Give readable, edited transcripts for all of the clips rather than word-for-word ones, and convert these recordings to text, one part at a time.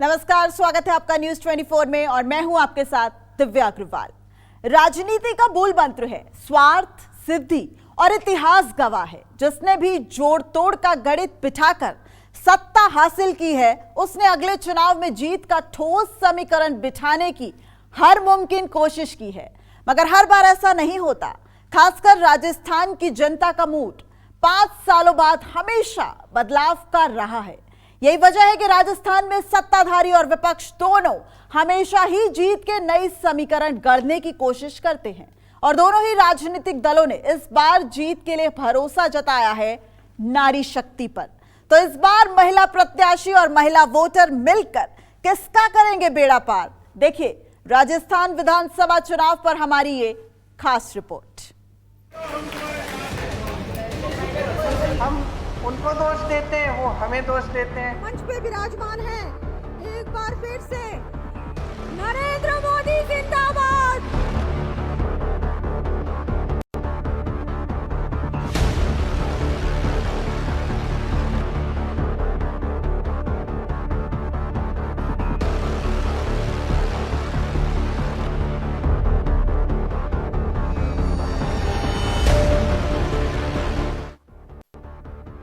नमस्कार, स्वागत है आपका न्यूज 24 में और मैं हूं आपके साथ दिव्या अग्रवाल। राजनीति का मूल मंत्र है स्वार्थ, सिद्धि और इतिहास गवाह है। जिसने भी जोड़ तोड़ का गणित बिठाकर सत्ता हासिल की है, उसने अगले चुनाव में जीत का ठोस समीकरण बिठाने की हर मुमकिन कोशिश की है, मगर हर बार ऐसा नहीं होता। खासकर राजस्थान की जनता का मूड 5 सालों बाद हमेशा बदलाव का रहा है। यही वजह है कि राजस्थान में सत्ताधारी और विपक्ष दोनों हमेशा ही जीत के नए समीकरण गढ़ने की कोशिश करते हैं और दोनों ही राजनीतिक दलों ने इस बार जीत के लिए भरोसा जताया है नारी शक्ति पर। तो इस बार महिला प्रत्याशी और महिला वोटर मिलकर किसका करेंगे बेड़ा पार? देखिए राजस्थान विधानसभा चुनाव पर हमारी ये खास रिपोर्ट। हम उनको दोष देते हैं, वो हमें दोष देते हैं। मंच पे विराजमान है एक बार फिर से नरेंद्र मोदी जिंदाबाद।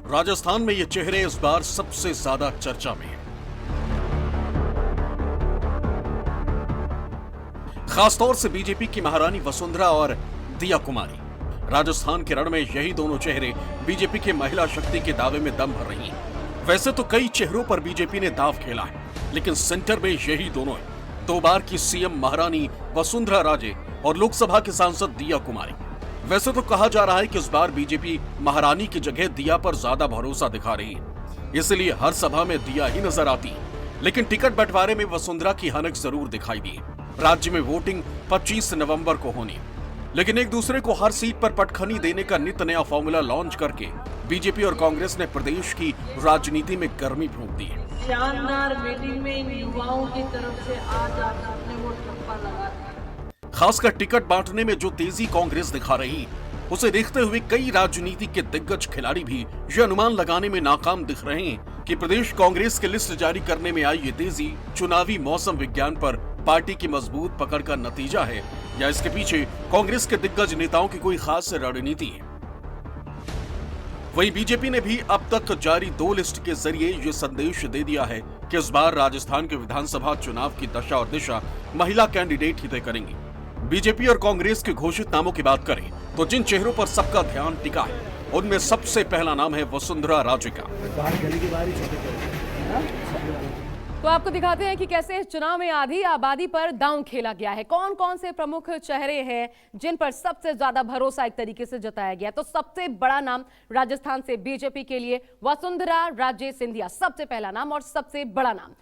राजस्थान में ये चेहरे इस बार सबसे ज्यादा चर्चा में हैं। खासतौर से बीजेपी की महारानी वसुंधरा और दिया कुमारी। राजस्थान के रण में यही दोनों चेहरे बीजेपी के महिला शक्ति के दावे में दम भर रही हैं। वैसे तो कई चेहरों पर बीजेपी ने दाव खेला है, लेकिन सेंटर में यही दोनों हैं। 2 बार की सीएम महारानी वसुंधरा राजे और लोकसभा के सांसद दिया कुमारी। वैसे तो कहा जा रहा है कि इस बार बीजेपी महारानी की जगह दिया पर ज्यादा भरोसा दिखा रही है, इसलिए हर सभा में दिया ही नजर आती है। लेकिन टिकट बंटवारे में वसुंधरा की हनक जरूर दिखाई दी। राज्य में वोटिंग 25 नवंबर को होनी, लेकिन एक दूसरे को हर सीट पर पटखनी देने का नित नया फॉर्मूला लॉन्च करके बीजेपी और कांग्रेस ने प्रदेश की राजनीति में गर्मी फूंक दी है। शानदार मीटिंग में इन युवाओं की तरफ से आज आप सबने वो ठप्पा लगा दिया। खासकर टिकट बांटने में जो तेजी कांग्रेस दिखा रही, उसे देखते हुए कई राजनीति के दिग्गज खिलाड़ी भी ये अनुमान लगाने में नाकाम दिख रहे हैं कि प्रदेश कांग्रेस की लिस्ट जारी करने में आई ये तेजी चुनावी मौसम विज्ञान पर पार्टी की मजबूत पकड़ का नतीजा है या इसके पीछे कांग्रेस के दिग्गज नेताओं की कोई खास रणनीति है। वहीं बीजेपी ने भी अब तक जारी 2 लिस्ट के जरिए ये संदेश दे दिया है कि इस बार राजस्थान के विधानसभा चुनाव की दशा और दिशा महिला कैंडिडेट ही तय करेंगी। बीजेपी और कांग्रेस के घोषित नामों की बात करें तो जिन चेहरों पर सबका ध्यान टिका है, उनमें सबसे पहला नाम है वसुंधरा राजे का। तो आपको दिखाते हैं कि कैसे चुनाव में आधी आबादी पर दांव खेला गया है। कौन कौन से प्रमुख चेहरे हैं जिन पर सबसे ज्यादा भरोसा एक तरीके से जताया गया। तो सबसे बड़ा नाम राजस्थान से बीजेपी के लिए वसुंधरा राजे सिंधिया, सबसे पहला नाम और सबसे बड़ा नाम।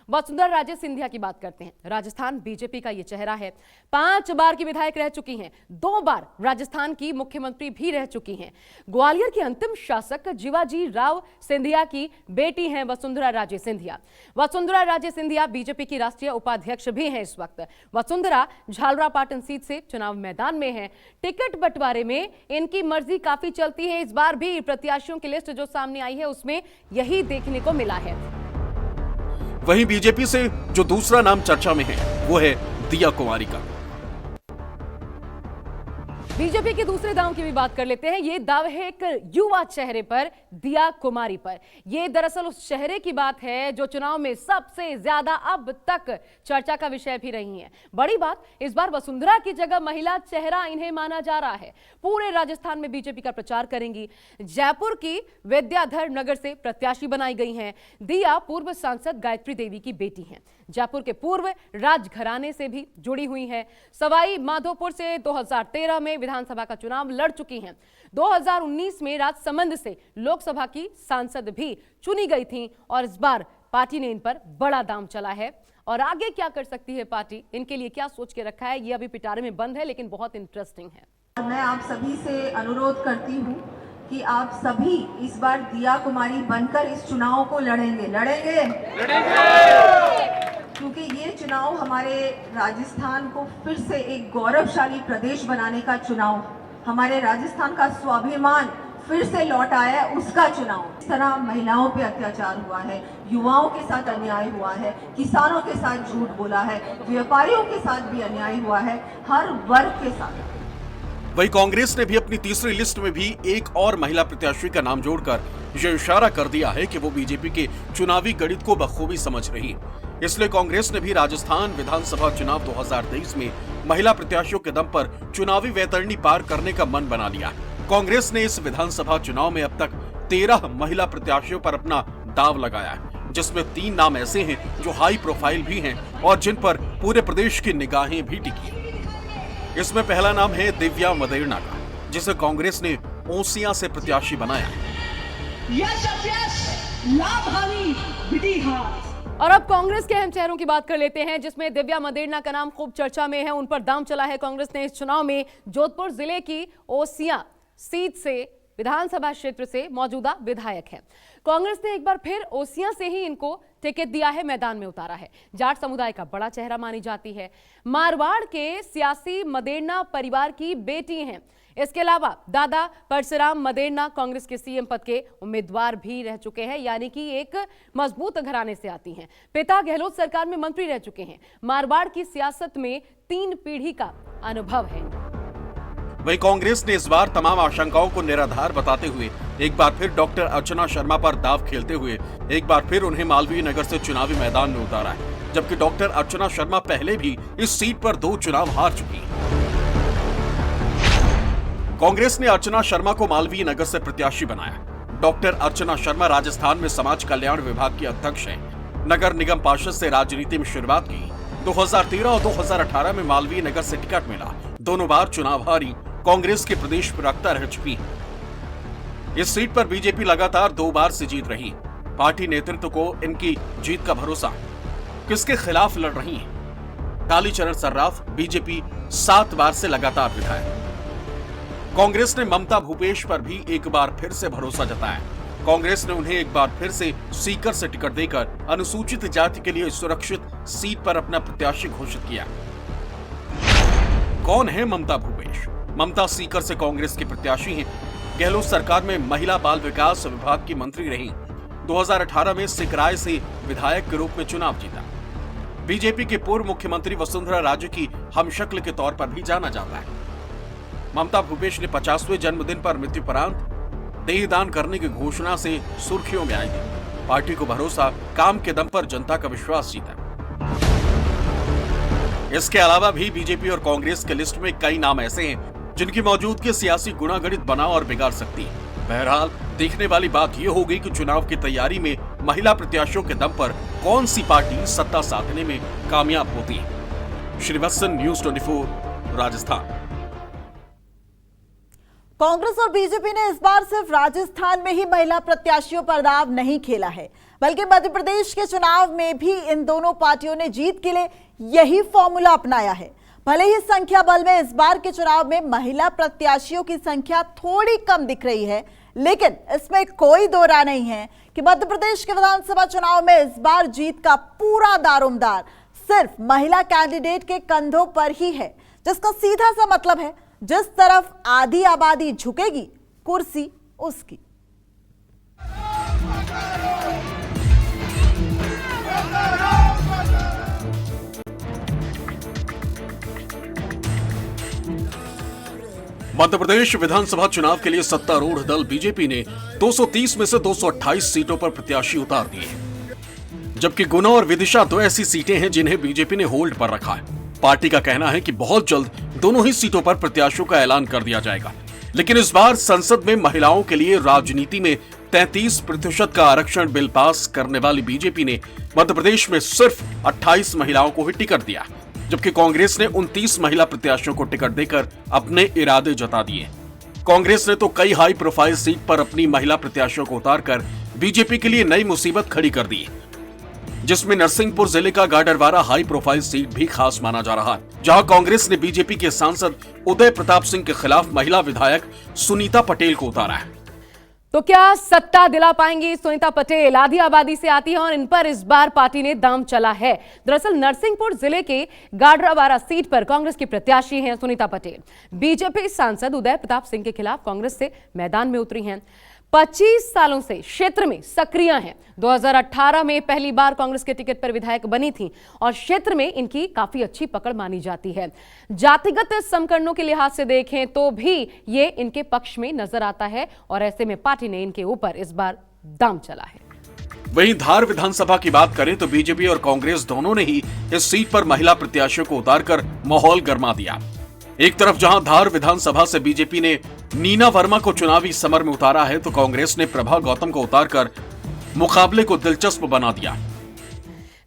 वसुंधरा राजे सिंधिया की बात करते हैं। राजस्थान बीजेपी का ये चेहरा है। 5 बार की विधायक रह चुकी हैं, 2 बार राजस्थान की मुख्यमंत्री भी रह चुकी हैं। ग्वालियर के अंतिम शासक जीवाजी राव सिंधिया की बेटी हैं वसुंधरा राजे सिंधिया। वसुंधरा राजे सिंधिया बीजेपी की राष्ट्रीय उपाध्यक्ष भी हैं इस वक्त। वसुंधरा झालरापाटन सीट से चुनाव मैदान में है। टिकट बंटवारे में इनकी मर्जी काफी चलती है। इस बार भी प्रत्याशियों की लिस्ट जो सामने आई है उसमें यही देखने को मिला है। वहीं बीजेपी से जो दूसरा नाम चर्चा में है वो है दिया कुमारी का। बीजेपी के दूसरे दांव की भी बात कर लेते हैं। ये दाव है एक युवा चेहरे पर, दिया कुमारी पर। ये दरअसल उस चेहरे की बात है जो चुनाव में सबसे ज्यादा अब तक चर्चा का विषय भी रही हैं। बड़ी बात, इस बार वसुंधरा की जगह महिला चेहरा इन्हें माना जा रहा है। पूरे राजस्थान में बीजेपी का प्रचार करेंगी। जयपुर की विद्याधर नगर से प्रत्याशी बनाई गई हैं। दिया पूर्व सांसद गायत्री देवी की बेटी हैं। जयपुर के पूर्व राजघराने से भी जुड़ी हुई हैं। सवाई माधोपुर से 2013 में विधानसभा का चुनाव लड़ चुकी हैं। 2019 में राजसमंद से लोकसभा की सांसद भी चुनी गई थीं और इस बार पार्टी ने इन पर बड़ा दांव चला है। और आगे क्या कर सकती है पार्टी, इनके लिए क्या सोच के रखा है, ये अभी पिटारे में बंद है, लेकिन बहुत इंटरेस्टिंग है। मैं आप सभी से अनुरोध करती हूँ कि आप सभी इस बार दिया कुमारी बनकर इस चुनाव को लड़ेंगे। क्योंकि ये चुनाव हमारे राजस्थान को फिर से एक गौरवशाली प्रदेश बनाने का चुनाव, हमारे राजस्थान का स्वाभिमान फिर से लौट आया है उसका चुनाव। इस तरह महिलाओं पे अत्याचार हुआ है, युवाओं के साथ अन्याय हुआ है, किसानों के साथ झूठ बोला है, व्यापारियों के साथ भी अन्याय हुआ है, हर वर्ग के साथ। वहीं कांग्रेस ने भी अपनी तीसरी लिस्ट में भी एक और महिला प्रत्याशी का नाम जोड़कर यह इशारा कर दिया है कि वो बीजेपी के चुनावी गणित को बखूबी समझ रही है। इसलिए कांग्रेस ने भी राजस्थान विधानसभा चुनाव 2023 में महिला प्रत्याशियों के दम पर चुनावी वैतरणी पार करने का मन बना लिया है। कांग्रेस ने इस विधानसभा चुनाव में अब तक 13 महिला प्रत्याशियों पर अपना दाव लगाया है, जिसमें 3 नाम ऐसे हैं जो हाई प्रोफाइल भी हैं और जिन पर पूरे प्रदेश की निगाहें भी टिकी हैं। इसमें पहला नाम है दिव्या मदेरणा का, जिसे कांग्रेस ने ओसियां से प्रत्याशी बनाया है। और अब कांग्रेस के अहम चेहरों की बात कर लेते हैं, जिसमें दिव्या मदेरणा का नाम खूब चर्चा में है। उन पर दांव चला है कांग्रेस ने इस चुनाव में। जोधपुर जिले की ओसियां सीट से विधानसभा क्षेत्र से मौजूदा विधायक है। कांग्रेस ने एक बार फिर ओसियां से ही इनको टिकट दिया है, मैदान में उतारा है। जाट समुदाय का बड़ा चेहरा मानी जाती है। मारवाड़ के सियासी मदेरणा परिवार की बेटी हैं। इसके अलावा दादा परशुराम मदेरणा कांग्रेस के सीएम पद के उम्मीदवार भी रह चुके हैं, यानी कि एक मजबूत घराने से आती हैं। पिता गहलोत सरकार में मंत्री रह चुके हैं। मारवाड़ की सियासत में 3 पीढ़ी का अनुभव है। वहीं कांग्रेस ने इस बार तमाम आशंकाओं को निराधार बताते हुए एक बार फिर डॉक्टर अर्चना शर्मा पर दाव खेलते हुए एक बार फिर उन्हें मालवीय नगर से चुनावी मैदान में उतारा है, जबकि डॉक्टर अर्चना शर्मा पहले भी इस सीट पर 2 चुनाव हार चुकी हैं। कांग्रेस ने अर्चना शर्मा को मालवीय नगर से प्रत्याशी बनाया। डॉक्टर अर्चना शर्मा राजस्थान में समाज कल्याण विभाग की अध्यक्ष हैं। नगर निगम पार्षद से राजनीति में शुरुआत की। 2013 और 2018 में मालवीय नगर से टिकट मिला। दोनों बार चुनाव हारी कांग्रेस के प्रदेश प्रवक्ता रह चुकी है। इस सीट पर बीजेपी लगातार 2 बार से जीत रही। पार्टी नेतृत्व को इनकी जीत का भरोसा। किसके खिलाफ लड़ रही है? कालीचरण सर्राफ बीजेपी 7 बार से लगातार विधायक। कांग्रेस ने ममता भूपेश पर भी एक बार फिर से भरोसा जताया। कांग्रेस ने उन्हें एक बार फिर से सीकर से टिकट देकर अनुसूचित जाति के लिए सुरक्षित सीट पर अपना प्रत्याशी घोषित किया। कौन है ममता भूपेश? ममता सीकर से कांग्रेस की प्रत्याशी हैं। गहलोत सरकार में महिला बाल विकास विभाग की मंत्री रही। 2018 में सिकराय से विधायक के रूप में चुनाव जीता। बीजेपी के पूर्व मुख्यमंत्री वसुंधरा राजे की हमशक्ल के तौर पर भी जाना जाता है। ममता भूपेश ने 50वें जन्मदिन पर मृत्युपरांत देहदान करने की घोषणा से सुर्खियों में आई थी। पार्टी को भरोसा, काम के दम पर जनता का विश्वास जीता। इसके अलावा भी बीजेपी और कांग्रेस के लिस्ट में कई नाम ऐसे हैं जिनकी मौजूदगी सियासी गुणागणित बना और बिगाड़ सकती है। बहरहाल देखने वाली बात यह होगी कि चुनाव की तैयारी में महिला प्रत्याशियों के दम पर कौन सी पार्टी सत्ता साधने में कामयाब होती है। श्रीवत्सन, न्यूज़ 24, राजस्थान। कांग्रेस और बीजेपी ने इस बार सिर्फ राजस्थान में ही महिला प्रत्याशियों पर दाव नहीं खेला है, बल्कि मध्य प्रदेश के चुनाव में भी इन दोनों पार्टियों ने जीत के लिए यही फॉर्मूला अपनाया है। भले ही संख्या बल में इस बार के चुनाव में महिला प्रत्याशियों की संख्या थोड़ी कम दिख रही है, लेकिन इसमें कोई दो राय नहीं है कि मध्य प्रदेश के विधानसभा चुनाव में इस बार जीत का पूरा दारोमदार सिर्फ महिला कैंडिडेट के कंधों पर ही है, जिसका सीधा सा मतलब है जिस तरफ आधी आबादी झुकेगी कुर्सी उसकी। मध्य प्रदेश विधानसभा चुनाव के लिए सत्तारूढ़ दल बीजेपी ने 230 में से 228 सीटों पर प्रत्याशी उतार दिए, जबकि गुना और विदिशा 2 ऐसी सीटें हैं जिन्हें बीजेपी ने होल्ड पर रखा है। पार्टी का कहना है कि बहुत जल्द दोनों ही सीटों पर प्रत्याशियों का ऐलान कर दिया जाएगा। लेकिन इस बार संसद में महिलाओं के लिए राजनीति में 33% का आरक्षण बिल पास करने वाली बीजेपी ने मध्य प्रदेश में सिर्फ 28 महिलाओं को ही टिकट दिया, जबकि कांग्रेस ने 29 महिला प्रत्याशियों को टिकट देकर अपने इरादे जता दिए। कांग्रेस ने तो कई हाई प्रोफाइल सीट पर अपनी महिला प्रत्याशियों को उतारकर बीजेपी के लिए नई मुसीबत खड़ी कर दी, जिसमें नरसिंहपुर जिले का गाडरवारा हाई प्रोफाइल सीट भी खास माना जा रहा है, जहां कांग्रेस ने बीजेपी के सांसद उदय प्रताप सिंह के खिलाफ महिला विधायक सुनीता पटेल को उतारा है। तो क्या सत्ता दिला पाएंगी सुनीता पटेल? आधी आबादी से आती है और इन पर इस बार पार्टी ने दांव चला है। दरअसल नरसिंहपुर जिले के गाडरावारा सीट पर कांग्रेस की प्रत्याशी हैं सुनीता पटेल। बीजेपी सांसद उदय प्रताप सिंह के खिलाफ कांग्रेस से मैदान में उतरी हैं। 25 सालों से क्षेत्र में सक्रिय हैं। 2018 में पहली बार कांग्रेस के टिकट पर विधायक बनी थी और क्षेत्र में इनकी काफी अच्छी पकड़ मानी जाती है। जातिगत समीकरणों के लिहाज से देखें तो भी ये इनके पक्ष में नजर आता है और ऐसे में पार्टी ने इनके ऊपर इस बार दांव चला है। वहीं धार विधानसभा की बात करें तो बीजेपी और कांग्रेस दोनों ने ही इस सीट पर महिला प्रत्याशियों को उतारकर माहौल गरमा दिया। एक तरफ जहां धार विधानसभा से बीजेपी ने नीना वर्मा को चुनावी समर में उतारा है, तो कांग्रेस ने प्रभा गौतम को उतारकर मुकाबले को दिलचस्प बना दिया।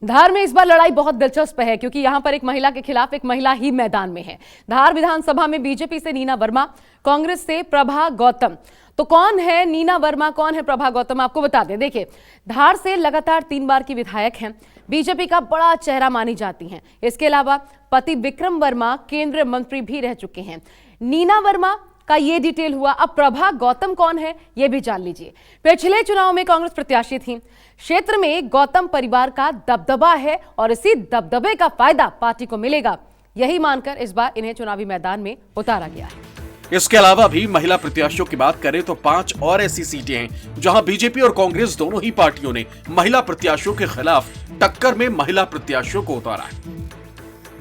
धार में इस बार लड़ाई बहुत दिलचस्प है क्योंकि यहां पर एक महिला के खिलाफ एक महिला ही मैदान में है। धार विधानसभा में बीजेपी से नीना वर्मा, कांग्रेस से प्रभा गौतम। तो कौन है नीना वर्मा, कौन है प्रभा गौतम, आपको बता दें। देखिए, धार से लगातार 3 बार की विधायक हैं, बीजेपी का बड़ा चेहरा मानी जाती हैं। इसके अलावा पति विक्रम वर्मा केंद्रीय मंत्री भी रह चुके हैं। नीना वर्मा का ये डिटेल हुआ। अब प्रभा गौतम कौन है ये भी जान लीजिए। पिछले चुनाव में कांग्रेस प्रत्याशी थी। क्षेत्र में गौतम परिवार का दबदबा है और इसी दबदबे का फायदा पार्टी को मिलेगा, यही मानकर इस बार इन्हें चुनावी मैदान में उतारा गया है। इसके अलावा भी महिला प्रत्याशियों की बात करें तो 5 और ऐसी सीटें हैं जहां बीजेपी और कांग्रेस दोनों ही पार्टियों ने महिला प्रत्याशियों के खिलाफ टक्कर में महिला प्रत्याशियों को उतारा है,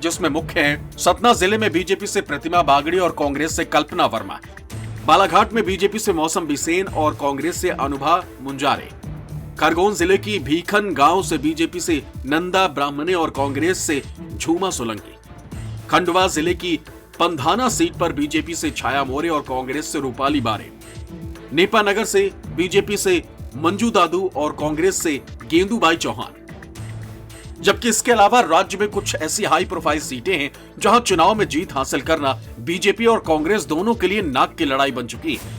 जिसमें मुख्य हैं सतना जिले में बीजेपी से प्रतिमा बागड़ी और कांग्रेस से कल्पना वर्मा, बालाघाट में बीजेपी से मौसम बिसेन और कांग्रेस से अनुभा मुंजारे, खरगोन जिले की भीखन गांव से बीजेपी से नंदा ब्राह्मणे और कांग्रेस से झूमा सोलंकी, खंडवा जिले की पंधाना सीट पर बीजेपी से छाया मोरे और कांग्रेस से रूपाली बारे, नेपानगर से बीजेपी से मंजू दादू और कांग्रेस से गेंदूबाई चौहान। जबकि इसके अलावा राज्य में कुछ ऐसी हाई प्रोफाइल सीटें हैं जहां चुनाव में जीत हासिल करना बीजेपी और कांग्रेस दोनों के लिए नाक की लड़ाई बन चुकी है,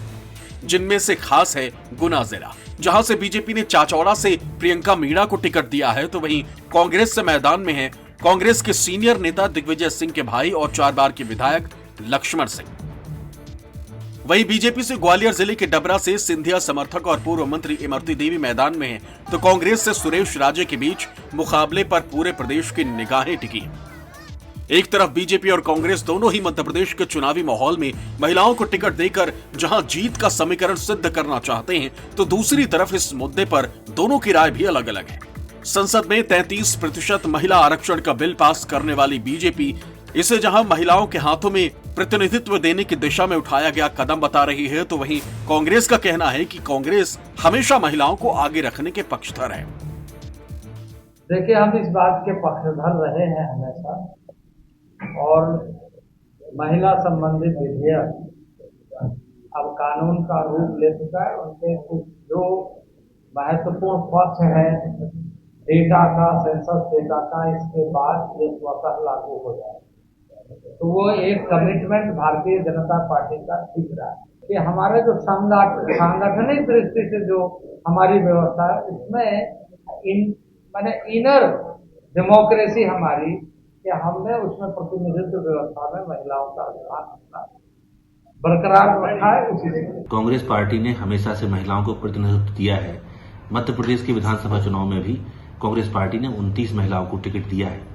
जिनमें से खास है गुना जिला, जहां से बीजेपी ने चाचौड़ा से प्रियंका मीणा को टिकट दिया है, तो वहीं कांग्रेस से मैदान में है कांग्रेस के सीनियर नेता दिग्विजय सिंह के भाई और 4 बार के विधायक लक्ष्मण सिंह। वहीं बीजेपी से ग्वालियर जिले के डबरा से सिंधिया समर्थक और पूर्व मंत्री इमरती देवी मैदान में हैं, तो कांग्रेस से सुरेश राजे के बीच मुकाबले पर पूरे प्रदेश की निगाहें टिकी। एक तरफ बीजेपी और कांग्रेस दोनों ही मध्य प्रदेश के चुनावी माहौल में महिलाओं को टिकट देकर जहां जीत का समीकरण सिद्ध करना चाहते हैं, तो दूसरी तरफ इस मुद्दे पर दोनों की राय भी अलग अलग है। संसद में 33% महिला आरक्षण का बिल पास करने वाली बीजेपी इसे जहां महिलाओं के हाथों में प्रतिनिधित्व देने की दिशा में उठाया गया कदम बता रही है, तो वहीं कांग्रेस का कहना है कि कांग्रेस हमेशा महिलाओं को आगे रखने के पक्षधर है। देखिए, हम इस बात के पक्षधर रहे हैं हमेशा, और महिला संबंधित विधेयक अब कानून का रूप ले चुका है। उनके कुछ जो महत्वपूर्ण पक्ष है डेटा का, सेंसस डेटा का, इसके बाद ये स्वतः लागू हो जाए, तो वो एक कमिटमेंट भारतीय जनता पार्टी का दिख रहा है कि हमारे जो सांगठनिक दृष्टि से जो हमारी व्यवस्था है, इसमें माने इनर डेमोक्रेसी हमारी, कि हमने उसमें प्रतिनिधित्व व्यवस्था में महिलाओं का स्थान बरकरार रखा है। उसी से कांग्रेस पार्टी ने हमेशा से महिलाओं को प्रतिनिधित्व दिया है। मध्य प्रदेश के विधानसभा चुनाव में भी कांग्रेस पार्टी ने 29 महिलाओं को टिकट दिया है।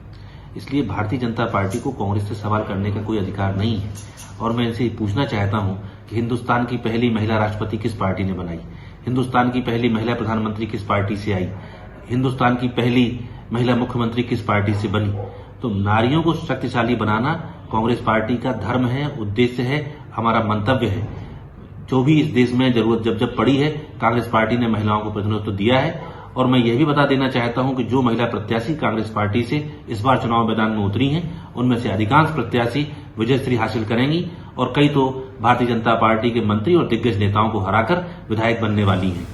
इसलिए भारतीय जनता पार्टी को कांग्रेस से सवाल करने का कोई अधिकार नहीं है। और मैं इनसे पूछना चाहता हूं कि हिंदुस्तान की पहली महिला राष्ट्रपति किस पार्टी ने बनाई, हिंदुस्तान की पहली महिला प्रधानमंत्री किस पार्टी से आई, हिंदुस्तान की पहली महिला मुख्यमंत्री किस पार्टी से बनी। तो नारियों को शक्तिशाली बनाना कांग्रेस पार्टी का धर्म है, उद्देश्य है, हमारा मंतव्य है। जो भी इस देश में जरूरत जब पड़ी है, कांग्रेस पार्टी ने महिलाओं को प्रतिनिधित्व दिया है। और मैं यह भी बता देना चाहता हूं कि जो महिला प्रत्याशी कांग्रेस पार्टी से इस बार चुनाव मैदान में उतरी हैं, उनमें से अधिकांश प्रत्याशी विजयश्री हासिल करेंगी और कई तो भारतीय जनता पार्टी के मंत्री और दिग्गज नेताओं को हराकर विधायक बनने वाली हैं।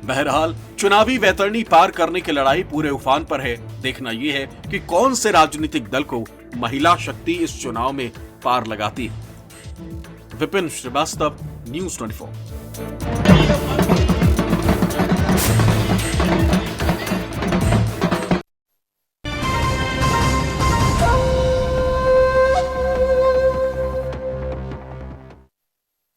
बहरहाल चुनावी वैतरणी पार करने की लड़ाई पूरे उफान पर है। देखना यह है कि कौन से राजनीतिक दल को महिला शक्ति इस चुनाव में पार लगाती है। विपिन श्रीवास्तव, न्यूज़ 24।